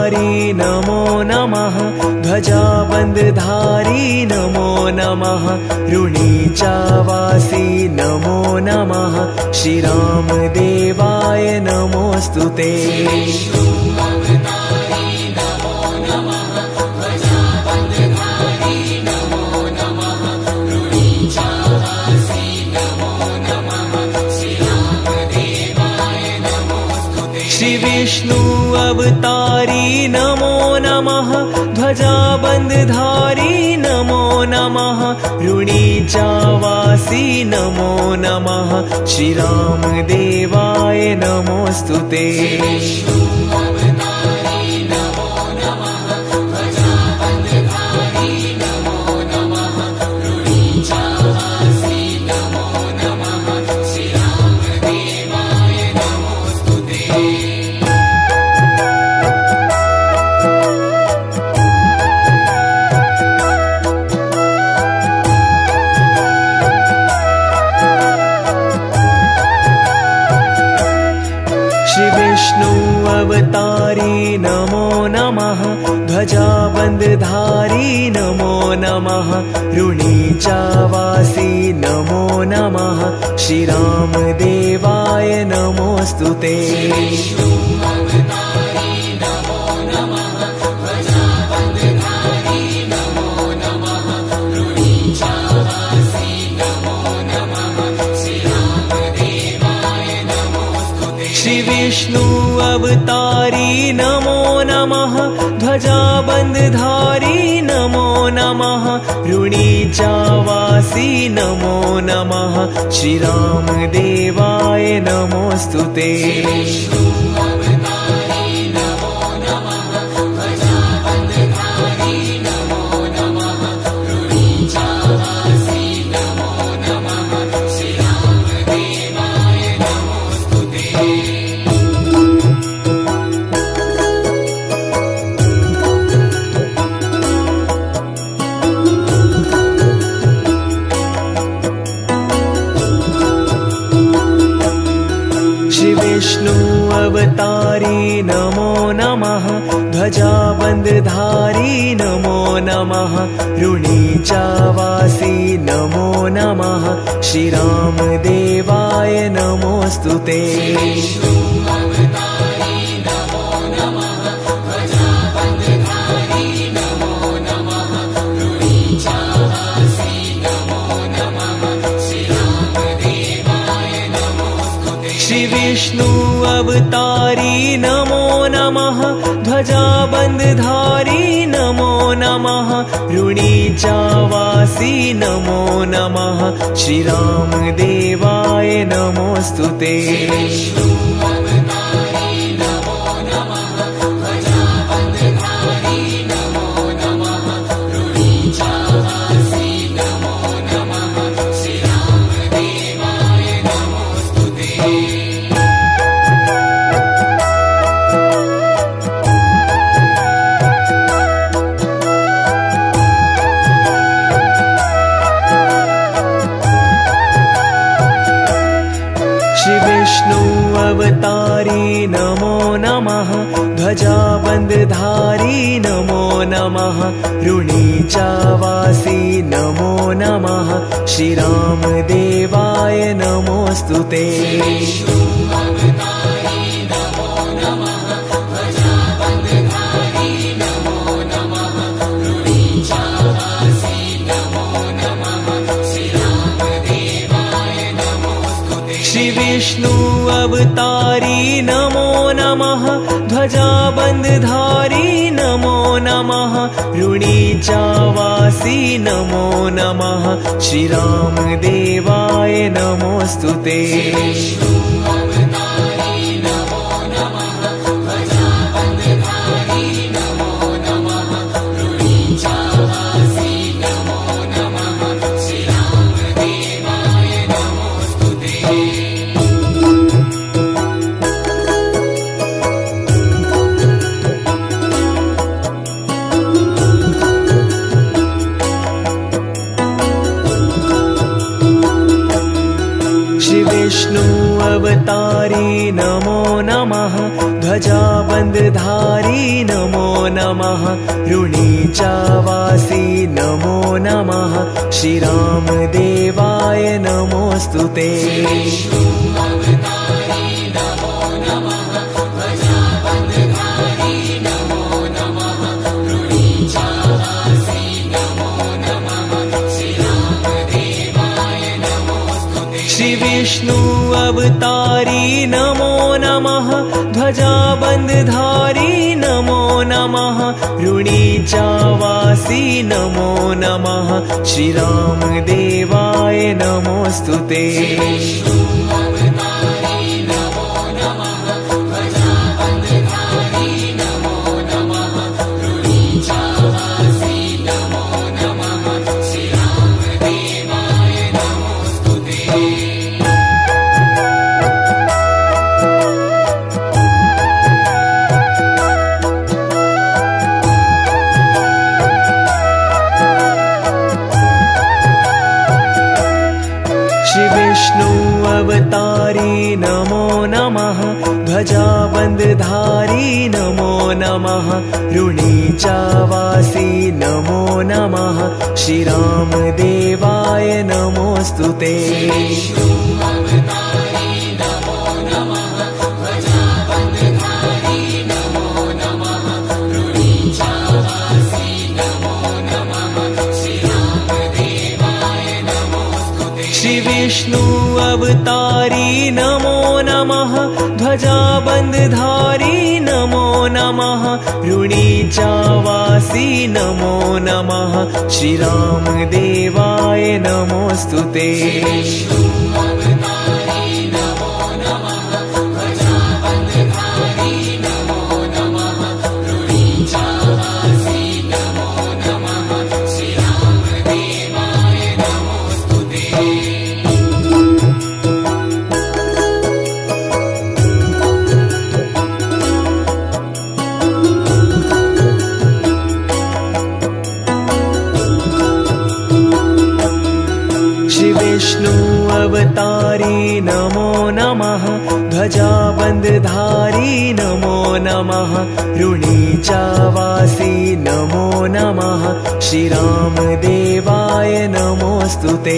अवतारी नमो नमः। ध्वजाबन्धधारी नमो नमः। ऋणीचावासी नमो नमः। श्रीरामदेवाय नमोऽस्तुते। श्रीविष्णु अवतारी नमो नमः। ध्वजाबन्धधारी नमो नमः। ऋणीचावासी नमो नमः। श्रीरामदेवाय नमोऽस्तुते। श्रीविष्णु अवतारी नमो नमः। ध्वजाबन्धधारी नमो नमः। ऋणीचावासी नमो नमः। श्रीरामदेवाय नमोऽस्तुते। श्रीविष्णु अवतारी नमो नमः। ध्वजाबन्धधारी नमो नमः। ऋणीचावासी नमो नमः। श्रीरामदेवाय नमोऽस्तुते। श्रीविष्णु अवतारी नमो नमः। ध्वजाबन्धधारी नमो नमः। ऋणीचावासी नमो नमः। श्रीरामदेवाय नमोऽस्तुते। श्रीविष्णु अवतारी नमो नमः। ध्वजाबन्धधारी नमो नमः। ऋणीचावासी नमो नमः। श्रीरामदेवाय नमोऽस्तुते। श्रीविष्णु अवतारी नमो नमः। ध्वजाबन्धधारी नमो नमः। ऋणीचावासी नमो नमः। श्रीरामदेवाय नमोऽस्तुते। श्रीविष्णु अवतारी नमो नमः। ध्वजाबन्धधारी नमो नमः। ऋणीचावासी नमो नमः। श्रीरामदेवाय नमोऽस्तुते। श्रीविष्णु अवतारी नमो नमः। ध्वजाबन्धधारी नमो नमः ऋणीचावासी नमो नमः श्रीरामदेवाय नमोऽस्तुते श्रीविष्णु अवतारी नमो नमः ध्वजाबन्धधारी नमो नमः ऋणीचावासी नमो नमः श्रीरामदेवाय नमोऽस्तुते श्रीविष्णु अवतारी नमो नमः ध्वजाबन्धधारी नमो नमः ऋणीचावासी नमो नमः श्रीरामदेवाय नमोऽस्तुते श्रीविष्णु अवतारी नमो नमः ध्वजाबन्धधारी नमो नमः ऋणीचावासी नमो नमः श्रीरामदेवाय नमोऽस्तुते श्रीविष्णु अवतारी नमो नमः ध्वजाबन्धधारी नमो नमः ऋणीचावासी नमो नमः श्रीरामदेवाय नमोऽस्तुते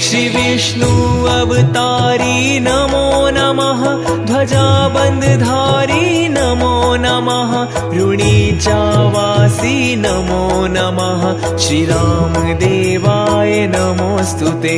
श्रीविष्णु अवतारी नमो नमः ध्वजाबन्धधारी नमो नमः ऋणीचावासी नमो नमः श्रीरामदेवाय नमोऽस्तुते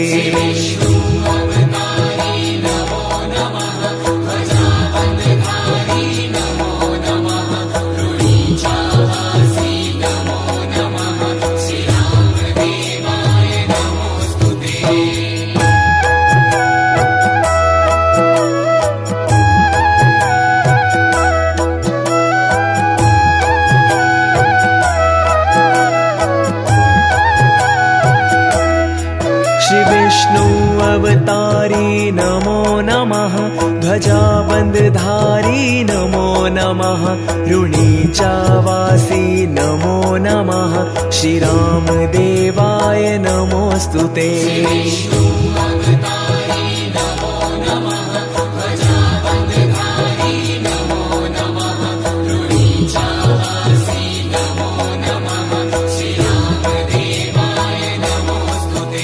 श्रीविष्णु अवतारी नमो नमः ध्वजाबन्धधारी नमो नमः ऋणीचावासी नमो नमः श्रीरामदेवाय नमोऽस्तुते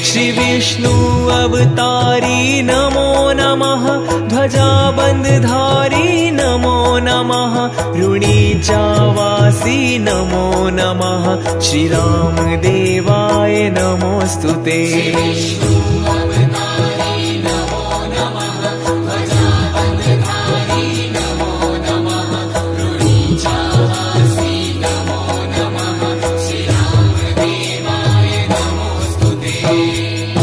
श्रीविष्णु अवतारी नमो नमः ध्वजाबन्धधारी नमो नमः ऋणीचावासी नमो नमः श्रीरामदेवाय नमोऽस्तुते